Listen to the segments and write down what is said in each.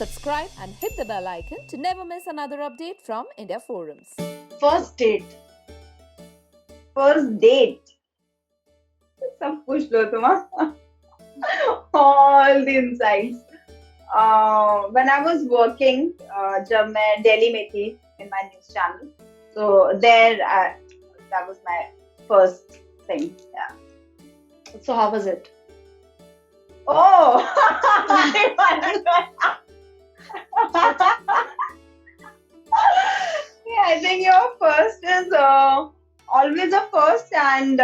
subscribe and hit the bell icon to never miss another update from India Forums. First date. First date. सब पूछ लो तुम all the insights. When I was working, जब मैं दिल्ली में थी in my news channel, so there that was my first thing. Yeah. So how was it? Oh, yeah, I think your first is always a first, and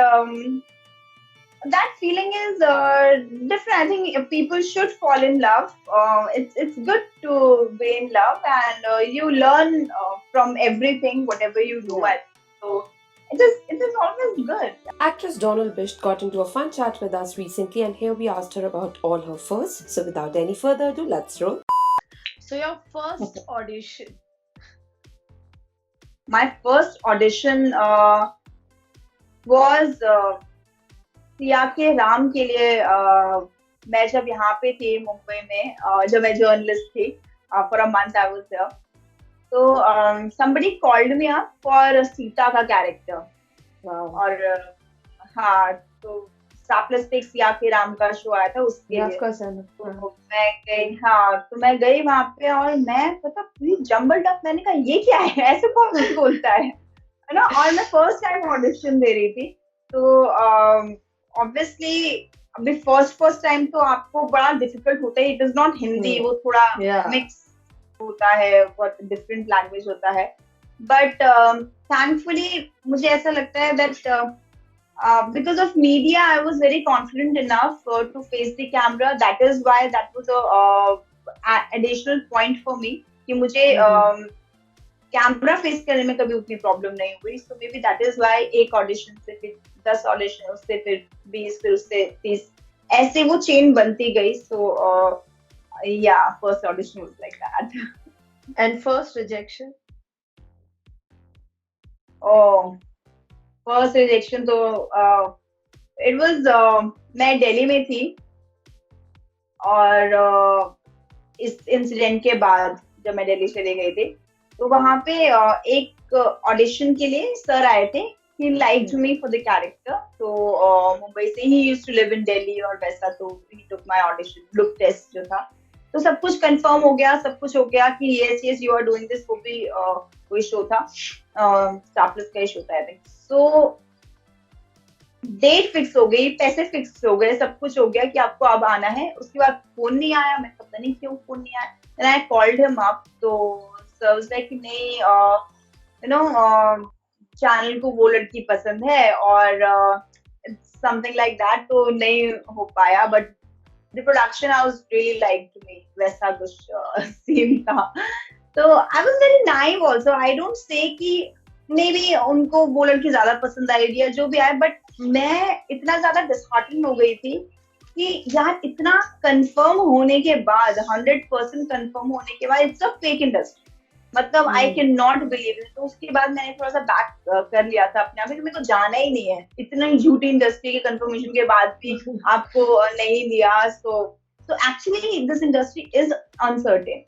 that feeling is different. I think if people should fall in love. It's good to be in love, and you learn from everything, whatever you do. Yeah. So it is always good. Actress Donald Bisht got into a fun chat with us recently, and here we asked her about all her firsts. So without any further ado, let's roll. So your first audition. My first audition was Siya के राम के लिए. मैं जब यहाँ पे थी मुंबई में, जब मैं जर्नलिस्ट थी, for a month I was there. So somebody called me up for Sita का कैरेक्टर. Wow. और हाँ, तो स्टार प्लस पे सिया के राम का शो आया था उसके लिए. तो मैं गई, हाँ, तो मैं गई वहां पे, और मैं पता पूरी जम्बल्ड अप. मैंने कहा ये क्या है, ऐसे कौन मुझे बोलता है ना. और मैं फर्स्ट टाइम ऑडिशन दे रही थी, तो ऑब्वियसली अभी फर्स्ट टाइम तो आपको बड़ा डिफिकल्ट होता है. इट इज नॉट हिंदी, वो थोड़ा मिक्स होता है, बहुत डिफरेंट लैंग्वेज होता है. बट थैंकफुली मुझे ऐसा लगता है that because of media, I was very confident enough to face the camera. That is why that was a additional point for me कि मुझे कैमरा फेस करने में कभी उतनी प्रॉब्लम नहीं हुई. So maybe that is why एक audition से फिर 10 ऑडिशन, उससे फिर 20, फिर उससे 30, ऐसे वो चेन बनती गई. So yeah, first audition was like that. And first rejection? Oh, first rejection तो इट वाज, मैं दिल्ली में थी, और इस इंसिडेंट के बाद जब मैं दिल्ली चली गई थी, तो वहां पे एक ऑडिशन के लिए सर आए थे. He liked me for the character. तो मुंबई से, he used to live in Delhi और वैसा, तो he took my audition look test जो था. तो सब कुछ कंफर्म हो गया, सब कुछ हो गया कि yes you are doing this. वो भी कोई शो था, स्टार प्लस का ही शो था I think. So date fix हो गई, पैसे फिक्स हो गए, सब कुछ हो गया कि आपको अब आना है. उसके बाद फोन नहीं आया. मैं पता नहीं क्यों फोन नहीं आया. Then I called him up. तो सर was like नहीं, यू नो, चैनल को वो लड़की पसंद है और समथिंग लाइक दैट, तो नहीं हो पाया. But the production house really liked me, वैसा कुछ सीन था. तो I was very naive also. I don't say कि मे बी उनको वो लड़की ज्यादा पसंद आएगी या जो भी आए, बट मैं इतना ज्यादा डिसहार्टन हो गई थी कि यार इतना कंफर्म होने के बाद, 100% कंफर्म होने के बाद, इट्स अ फेक इंडस्ट्री. मतलब I can not believe it. तो उसके बाद मैंने थोड़ा सा बैक कर लिया था अपने आप. मेरे को जाना ही नहीं है, इतना झूठी इंडस्ट्री के कंफर्मेशन के बाद भी आपको नहीं लिया. So actually this industry is uncertain.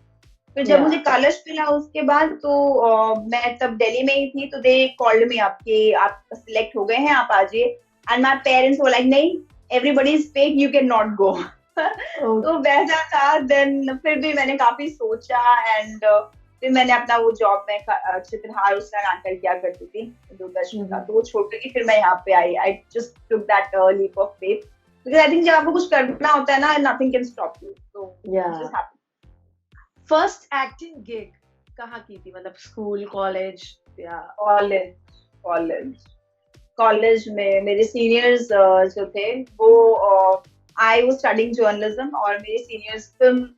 फिर जब मुझे कलश मिला उसके बाद, तो मैं तब दिल्ली में ही थी. तो दे कॉल्ड मी अप कि आप सिलेक्ट हो गए हैं, आप आ जाइए. And my parents were like नहीं, everybody is fake, you can not go. तो वैसा था. देन फिर भी मैंने काफी सोचा, एंड फिर मैंने अपना वो जॉब में चित्रहार उस टाइम एंकर किया करती थी दूरदर्शन का, तो वो छोड़ के फिर मैं यहाँ पे आई. I just took that leap of faith, because I think जब आपको कुछ करना होता है ना, नथिंग कैन स्टॉप यू. तो just happen. First acting gig कहाँ की थी? मतलब स्कूल, कॉलेज या? कॉलेज में मेरे सीनियर्स जो थे वो, आई वाज स्टडीइंग जर्नलिज्म, और मेरे सीनियर्स फिल्म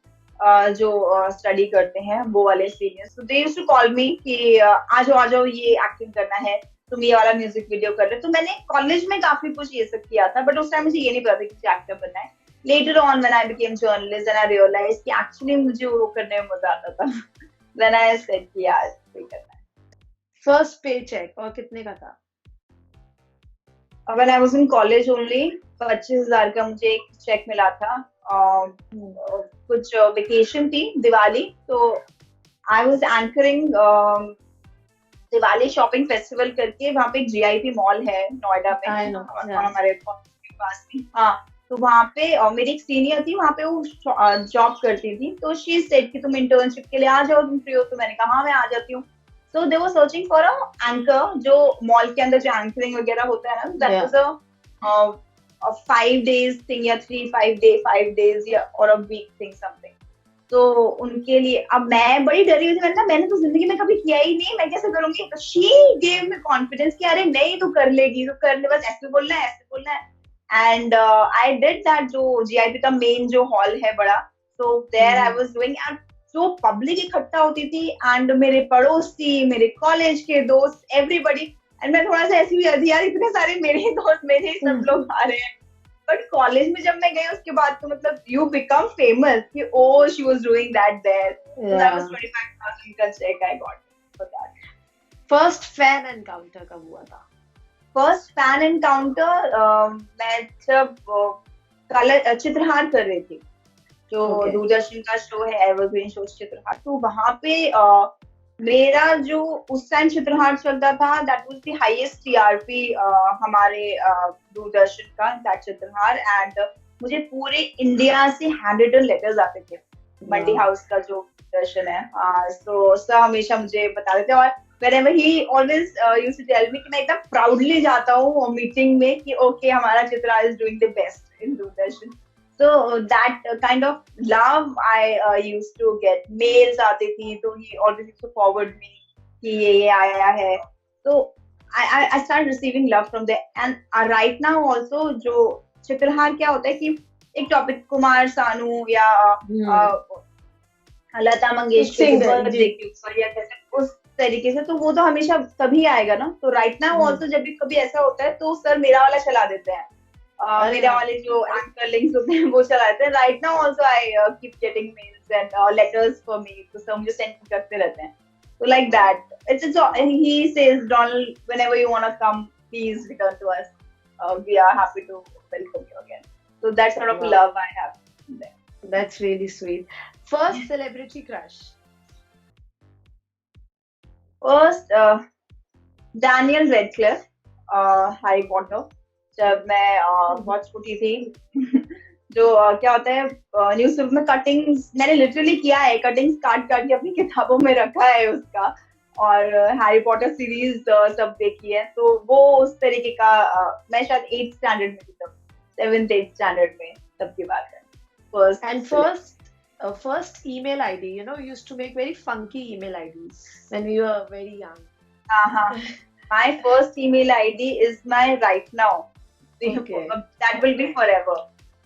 जो स्टडी करते हैं, वो वाले seniors, they used to call me कि आ जाओ ये एक्टिंग करना है, तुम ये वाला म्यूजिक वीडियो कर रहे हो. तो मैंने कॉलेज में काफी कुछ ये सब किया था, बट उस टाइम मुझे ये नहीं पता था कि एक्टर बनना है. Later on, when I became journalist, and I realized कि actually मुझे वो करने में मजा आता था. Then I said कि यार वही करना है. फर्स्ट पे चेक और कितने का था? When I was in college only, 25,000 का मुझे एक चेक मिला था. कुछ वेकेशन थी दिवाली, तो I was anchoring Diwali shopping festival करके, वहाँ पे एक जीआईपी मॉल है नोएडा में, I know, और yeah. हमारे कॉलेज के पास ही। हाँ, तो वहाँ पे मेरी एक सीनियर थी, वहाँ पे वो जॉब करती थी, तो शी सेड कि तुम इंटर्नशिप के लिए आ जाओ, तुम फ्री हो? तो मैंने कहा हाँ मैं आ जाती हूँ। So they were searching for a anchor, जो मॉल के अंदर जो एंकरिंग वगैरह होता है ना, that Yeah. Was a 5 days thing या 5 days या और a week thing something। तो उनके लिए अब मैं बड़ी डरी हुई थी, मैंने तो जिंदगी में कभी किया ही नहीं, मैं कैसे करूंगी? तो शी गेव मी कॉन्फिडेंस कि अरे नहीं तू कर लेगी, तू कर ले, बस ऐसे बोलना है, ऐसे बोलना है। एंड आई डिड दैट, जो जीआईपी का मेन जो हॉल है बड़ा, तो there I was doing, and जो पब्लिक इकट्ठा होती थी, एंड मेरे पड़ोसी, मेरे कॉलेज के दोस्त, एवरीबडी। एंड मैं थोड़ा सा ऐसी भी थी, यार इतने सारे मेरे ही दोस्त, मेरे ही सब लोग आ रहे हैं। बट कॉलेज में जब मैं गई उसके बाद तो मतलब यू बिकम फेमस कि oh she was doing that there, so that was 25,000 का cheque I got for that. First fan encounter कब हुआ था? फर्स्ट फैन एनकाउंटर मैं जब कलर चित्रहार कर रही थी, जो Okay. दूरदर्शन का शो है एवरग्रीन शो चित्रहार, तो वहां पे मेरा जो उस टाइम चित्रहार चलता था, that was the highest TRP हमारे दूरदर्शन का, दैट चित्रहार। एंड मुझे पूरे इंडिया से हैंड रिटन लेटर्स आते थे, मंडी हाउस का जो दूरदर्शन है, सो सर हमेशा मुझे बता देते। और whenever he always used to tell me कि मैं एकदम proudly जाता हूँ मीटिंग में कि ओके हमारा Chitra is doing the best in Doordarshan. So that kind of love I used to get, mails आती थी, तो he always used to forward me कि ये आया है, तो I started receiving love from there। and right now also जो चित्रहार क्या होता है कि एक टॉपिक कुमार सानू या लता मंगेशकर के ऊपर या कैसे उस तरीके से, तो वो तो हमेशा तभी आएगा ना। तो राइट नाउ ऑल्सो जब भी कभी ऐसा होता है तो सर मेरा वाला चला देते हैं, मेरा वाले जो एंकर लिंक्स होते हैं वो चला देते हैं। Right now also I keep getting mails and letters for me, तो सर मुझे सेंड करते रहते हैं। So like that, it's he says, Donald, whenever you want to come, please return to us. We are happy to welcome you again. So that sort of love I have there. That's really sweet. First celebrity crush? First, Daniel Radcliffe, Harry Potter. जब मैं बहुत छोटी थी जो क्या होता है newspaper में कटिंग्स मैंने लिटरली किया है, कटिंग्स काट काट के अपनी किताबों में रखा है उसका, और हैरी पॉटर सीरीज सब देखी है। तो वो उस तरीके का मैं शायद 8th स्टैंडर्ड में थी तब, 7th 8th स्टैंडर्ड में तब की बात है। First email ID, you know, we used to make very funky email IDs when we were very young. My first email ID is my right now. Okay. That will be forever.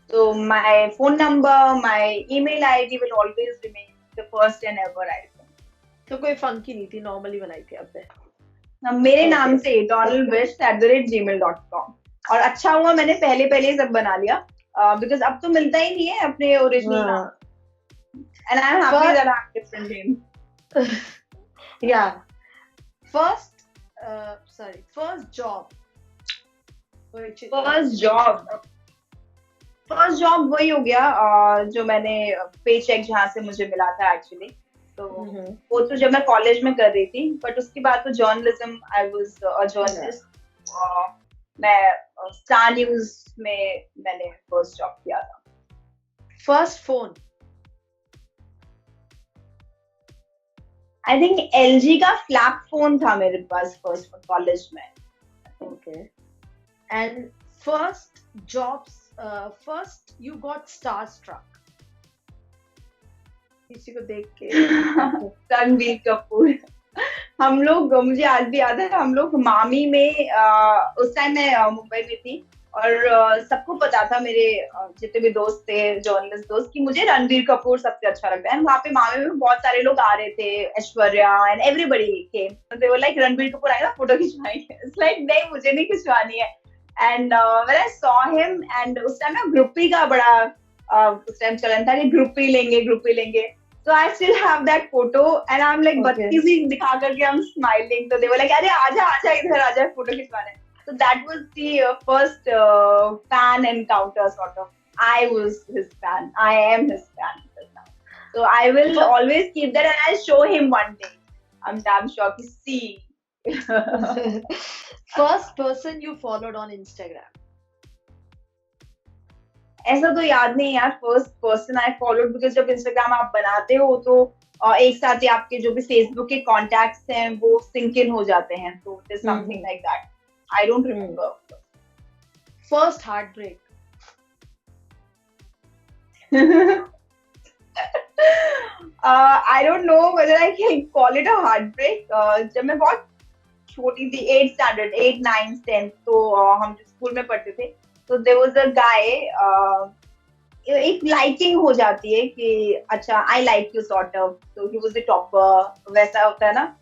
So my phone number, my email ID will always remain the first and ever item. तो कोई funky नहीं थी, normally बनाई थी आपने? मेरे नाम से donaldwest@gmail.com। और अच्छा हुआ मैंने पहले सब बना लिया, because अब तो मिलता ही नहीं है अपने ओरिजिनल नाम। And I'm happy that I have different names. Yeah. First job. First job वही हो गया जो मैंने पे चेक जहाँ से मुझे मिला था एक्चुअली। तो वो तो जब मैं कॉलेज में कर रही थी, बट उसके बाद तो journalism, I was a journalist. मैं स्टार न्यूज में मैंने फर्स्ट जॉब किया था। First phone? I think LG का फ्लैप फोन था मेरे पास फर्स्ट कॉलेज में। Okay. And first jobs, first you got starstruck. किसी को देख के? रणबीर कपूर। हम लोग, मुझे आज भी याद है, हम लोग मामी में उस टाइम मैं मुंबई में थी, और सबको पता था, मेरे जितने भी दोस्त थे, जर्नलिस्ट दोस्त, कि मुझे रणबीर कपूर सबसे अच्छा लगता है। वहाँ पे मामी में बहुत सारे लोग आ रहे थे, Aishwarya and everybody came. They were like Ranbir Kapoor आएगा, फोटो खिंचवाएंगे। इट्स लाइक नहीं, मुझे नहीं खिंचवानी है। And when I saw him, and उस टाइम ना ग्रुपी का बड़ा उस टाइम चलन था कि ग्रुपी लेंगे। So I still have that photo, and I'm like Battisi दिखा करके I'm smiling. So they were like, अरे आजा इधर आजा, फोटो खिंचवाने। So that was the first fan encounter sort of I was his fan. I am his fan till now. So I will always keep that, and I'll show him one day. I'm damn sure to see. First person you followed on Instagram. ऐसा तो याद नहीं यार, first person I followed, because जब Instagram आप बनाते हो तो एक साथ ही आपके जो भी फेसबुक के कॉन्टैक्ट्स हैं वो सिंक इन हो जाते हैं, तो it is something like that. I don't remember. First heartbreak. I don't know whether I can call it a heartbreak. जब मैं बहुत छोटी थी, 8th standard, 8, 9, 10, तो हम जो स्कूल में पढ़ते थे, तो there was a guy, एक लाइकिंग हो जाती है कि अच्छा I like you sort of, तो ही वाज द टॉपर, वैसा होता है ना.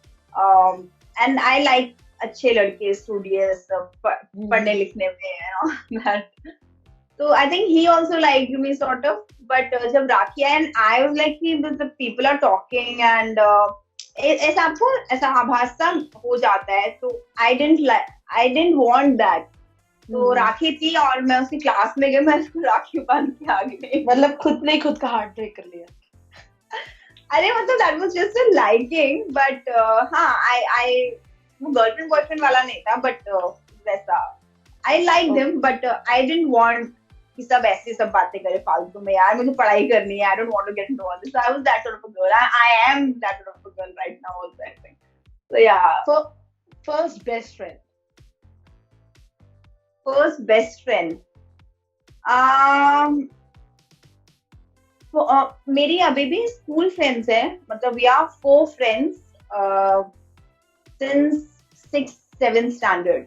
एंड आई लाइक अच्छे लड़के, स्टूडियस, पढ़ने लिखने में, so I think he also liked me sort of, but जब राखी आया and I was like कि the people are talking and ऐसा आपको ऐसा आभास सा हो जाता है, तो I didn't want that. तो राखी थी और मैं उसकी क्लास में गई, मैं उसको राखी बांध के आ गई. मतलब खुद ने खुद का हार्ट ब्रेक कर लिया. अरे मतलब that was just a liking, but हाँ I गर्लफ्रेंड बॉयफ्रेंड वाला नहीं था, but वैसा I liked him, but I didn't want कि सब ऐसी सब बातें करे फालतू में. यार मुझे पढ़ाई करनी है, I don't want to get into all this. So I was that sort of a girl. I am that sort of a girl right now also, I think. So yeah. So first best friend. First best friend. मेरी अभी भी school friends हैं, मतलब we are 4 friends since 6th 7th standard.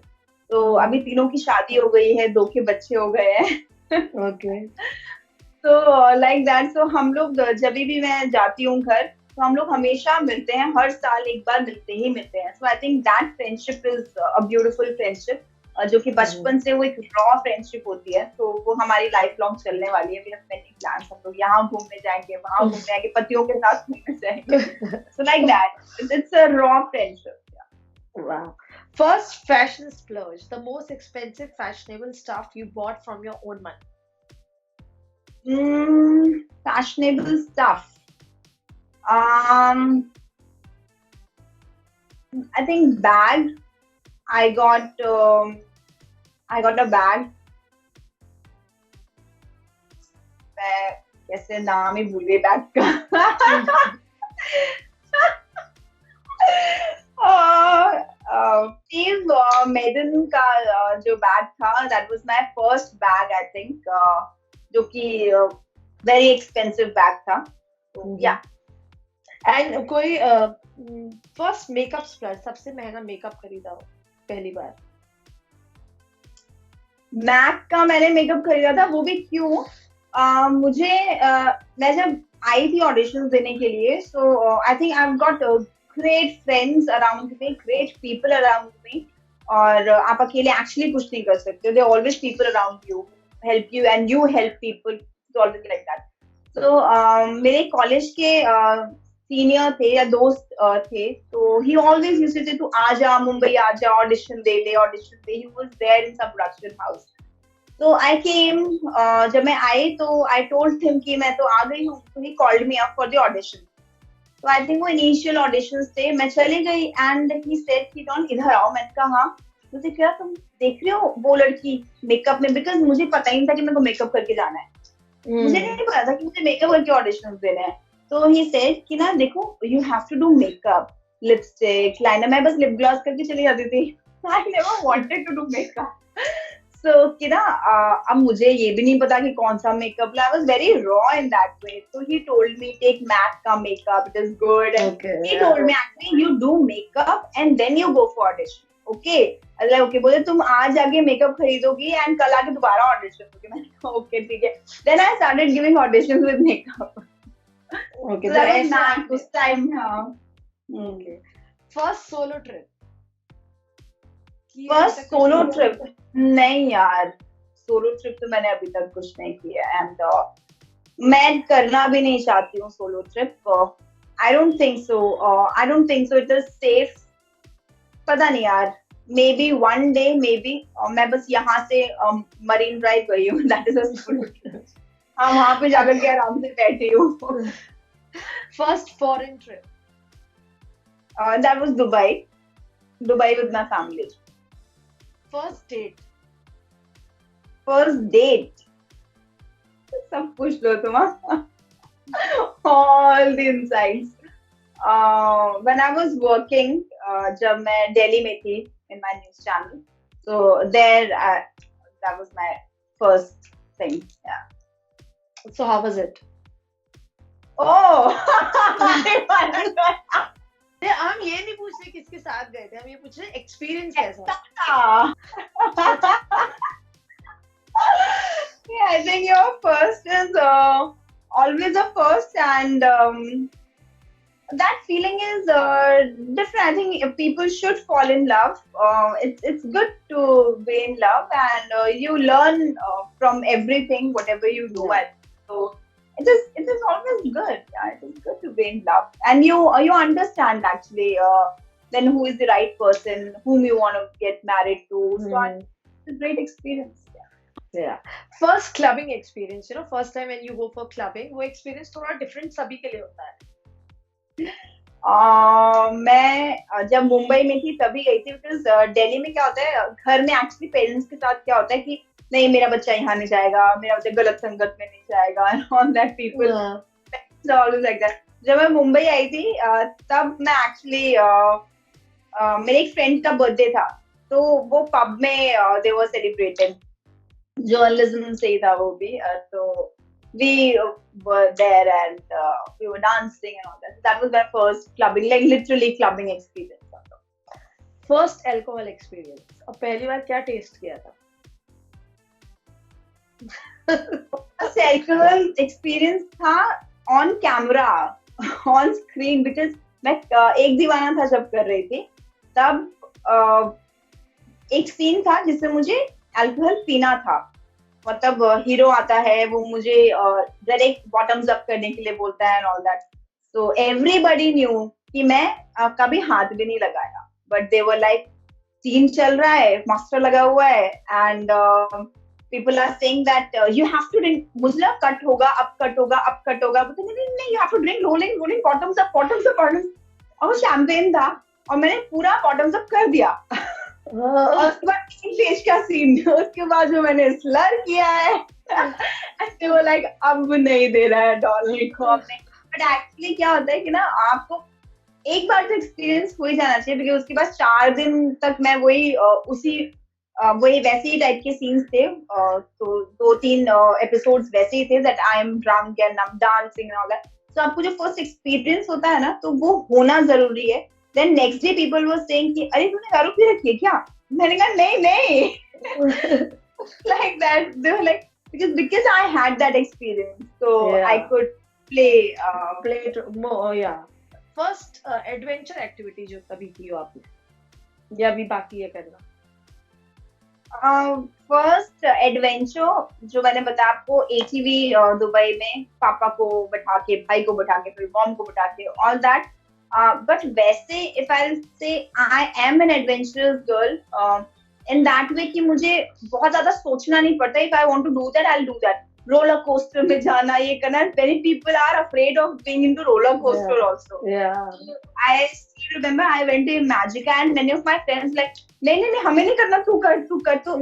तो अभी तीनों की शादी हो गई है, 2 के बच्चे हो गए हैं. Okay. तो लाइक दैट. सो हम लोग जब भी मैं जाती हूँ घर, तो हम लोग हमेशा मिलते हैं, हर साल एक बार मिलते ही मिलते हैं. So I think that friendship is a beautiful friendship, जो कि बचपन से वो एक रॉ फ्रेंडशिप होती है, तो वो हमारी लाइफ लॉन्ग चलने वाली है. वी हैव मेनी प्लान्स, हम लोग यहाँ घूमने जाएंगे, वहाँ घूमने जाएंगे, पतियों के साथ घूमने जाएंगे. So like that, it's a raw friendship. Wow. First fashion splurge, the most expensive fashionable stuff you bought from your own money. Fashionable stuff. I think bag. I got a bag. मैं कैसे नाम ही भूल गई bag का. Maiden का जो bag था, that was my first bag, I think, जो कि very expensive bag था. Yeah. And कोई first makeup splurge, सबसे महंगा मेकअप खरीदा हो पहली बार. मैक का मैंने मेकअप खरीदा था, वो भी क्यों, मुझे मैं जब आई थी ऑडिशंस देने के लिए, so I think I have got great friends around me, great people around me, और आप अकेले एक्चुअली कुछ नहीं कर सकते. There are always people around you, help you and you help people. It's always like that. So मेरे college के senior थे या दोस्त थे, तो he always used to say तू आ जा मुंबई, आ जा, audition they. He was there in some production house. So I came, जब मैं आई तो I told him कि मैं तो आ गई हूँ. So he called me up for the audition. तो आई थिंक वो इनिशियल ऑडिशंस थे, मैं चली गई एंड ही सेड कि डॉन इधर आओ. मैंने कहा हाँ. मुझे क्या तुम देख रहे हो वो लड़की मेकअप में, बिकॉज मुझे पता ही नहीं था कि मेरे को मेकअप करके जाना है. मुझे नहीं पता था कि मुझे मेकअप करके ऑडिशंस देने हैं. तो ही सेड कि ना देखो, you have to do makeup, lipstick, liner. मैं बस लिप ग्लॉस करके चली जाती थी. I never wanted to do makeup. So कि ना अब मुझे ये भी नहीं पता कि कौन सा makeup. I was very raw in that way. So he told me take MAC का makeup, it is good. And Okay, he told me actually you do makeup and then you go for audition. Okay. मतलब okay बोले तुम आज आगे makeup खरीदोगी and कल आके दोबारा audition होगी. मैंने कहा okay ठीक है. Then I started giving auditions with makeup. Okay. So that was MAC उस time. हाँ. Okay. First solo trip. First solo trip नहीं यार, सोलो ट्रिप तो मैंने अभी तक कुछ नहीं किया एंड मैं करना भी नहीं चाहती हूँ solo trip. I don't think so it is safe. पता नहीं यार, may be one day, may be. मैं बस यहाँ से मरीन ड्राइव गई हूँ, that is a solo trip. हाँ वहां पे जाकर के आराम से बैठी हूँ. First foreign trip. That was Dubai. Dubai with my family. First date. First date. सब पूछ लो तुम हाँ. All the insights. When I was working, जब मैं दिल्ली में थी in my news channel, so there that was my first thing. Yeah. So how was it? Oh, I wanna अरे हम ये नहीं पूछ रहे किसके साथ गए थे, हम ये पूछ रहे एक्सपीरियंस कैसा. know. Yeah, I think your first is always a first, and that feeling is different. I think if people should fall in love. It's good to be in love, and you learn from everything, whatever you do. Yeah. And so it is always good. Yeah, it is good to be in love, and you understand actually then who is the right person, whom you want to get married to. So it's a great experience. Yeah. First clubbing experience, first time when you go for clubbing, वो experience थोड़ा different सभी के लिए होता है. मैं जब मुंबई में थी तभी गई थी, बिकॉज दिल्ली में क्या होता है, घर में एक्चुअली पेरेंट्स के साथ क्या होता है कि नहीं मेरा बच्चा यहाँ नहीं जाएगा, मेरा बच्चा गलत संगत में नहीं जाएगा, and all that people always like that. जब मैं मुंबई आई थी तब मैं एक्चुअली मेरे एक फ्रेंड का बर्थडे था, तो वो पब में दे वर सेलिब्रेटेड, जर्नलिज्म से ही था वो भी, तो we were there and we were dancing and all that. That was my first clubbing, like literally clubbing experience. First alcohol experience. अब पहली बार क्या टेस्ट किया था? First alcohol experience था on camera, on screen, because मैं एक दीवाना था जब कर रही थी, तब एक सीन था जिससे मुझे अल्कोहल पीना था. मतलब हीरो आता है, वो मुझे डायरेक्ट बॉटम्स अप करने के लिए बोलता है and all that. So everybody knew कि मैं कभी हाथ भी नहीं लगाया, but they were like scene चल रहा है, मास्टर लगा हुआ है, and people are saying that you have to drink. मुझे लगा कट होगा, अब कट होगा, अब कट होगा, बोलते नहीं you have to drink, rolling rolling, bottoms up, bottoms up, bottoms. और वो शैंपेन था और मैंने पूरा बॉटम्स अप कर दिया. और उसके बाद फेस का सीन, उसके बाद जो मैंने स्लर किया है, वो लाइक अब नहीं दे रहा है डॉलर को आपने. बट एक्चुअली क्या होता है कि ना, आपको एक बार तो एक्सपीरियंस हो ही जाना चाहिए, क्योंकि उसके बाद 4 दिन तक मैं वही वैसे ही टाइप के सीन्स थे, तो 2-3 एपिसोड्स वैसे ही थे, that I am drunk and I am dancing and all that. तो आपको जो फर्स्ट एक्सपीरियंस होता है ना, तो वो होना जरूरी है. Then next day people were saying कि अरे तूने दारू पी रखी है क्या? मैंने कहा नहीं like that. They were like, because I had that experience, so Yeah. I could play Play it more, yeah. First adventure activity जो कभी की हो आपने, या अभी बाकी है करना? फर्स्ट एडवेंचर जो मैंने बताया आपको, ATV दुबई में, पापा को बैठा के, भाई को बैठा के, फिर मॉम को बैठा के, all that. But वैसे if I'll say I am an adventurous girl in that way कि मुझे बहुत ज्यादा सोचना नहीं पड़ता. If I want to do that, I'll do that. Roller coaster में जाना, ये करना. Many people are afraid of being into roller coaster also. Yeah. I still remember I went to Magica and many of my friends like नहीं हमें नहीं करना, तू कर. तो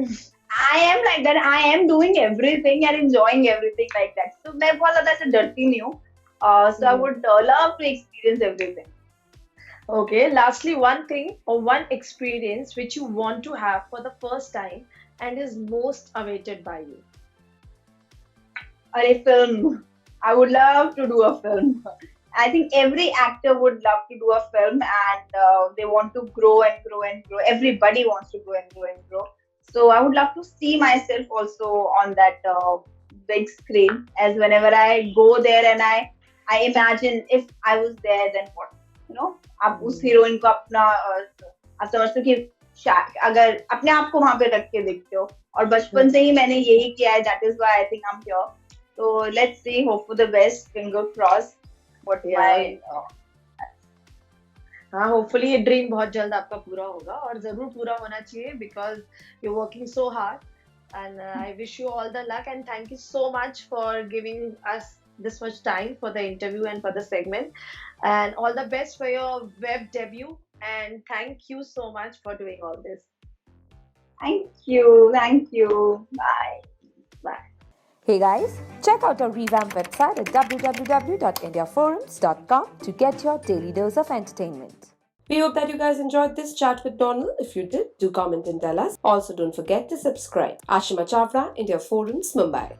I am like that. I am doing everything and enjoying everything like that. So मैं बहुत ज्यादा ऐसे डरती नहीं हूँ. So I would love to experience everything. Okay, lastly, one thing or one experience which you want to have for the first time and is most awaited by you. A film. I would love to do a film. I think every actor would love to do a film, and they want to grow and grow and grow. Everybody wants to grow and grow and grow. So I would love to see myself also on that big screen. As whenever I go there and I imagine if I was there, then what? आप उस heroine को अपना आप समझते हो कि अगर अपने आप को वहां पे रख के देखते हो, और बचपन से ही मैंने यही किया है. That is why I think I am here. So let's see, hope for the best, finger crossed. What my हाँ, होपफुली ये ड्रीम बहुत जल्द आपका पूरा होगा, और जरूर पूरा होना चाहिए, because you working so hard. And I wish you all the luck, and thank you so much for giving us this much time for the interview and for the segment. And all the best for your web debut. And thank you so much for doing all this. Thank you. Thank you. Bye. Bye. Hey guys, check out our revamped website at www.indiaforums.com to get your daily dose of entertainment. We hope that you guys enjoyed this chat with Donal. If you did, do comment and tell us. Also, don't forget to subscribe. Ashima Chavra, India Forums, Mumbai.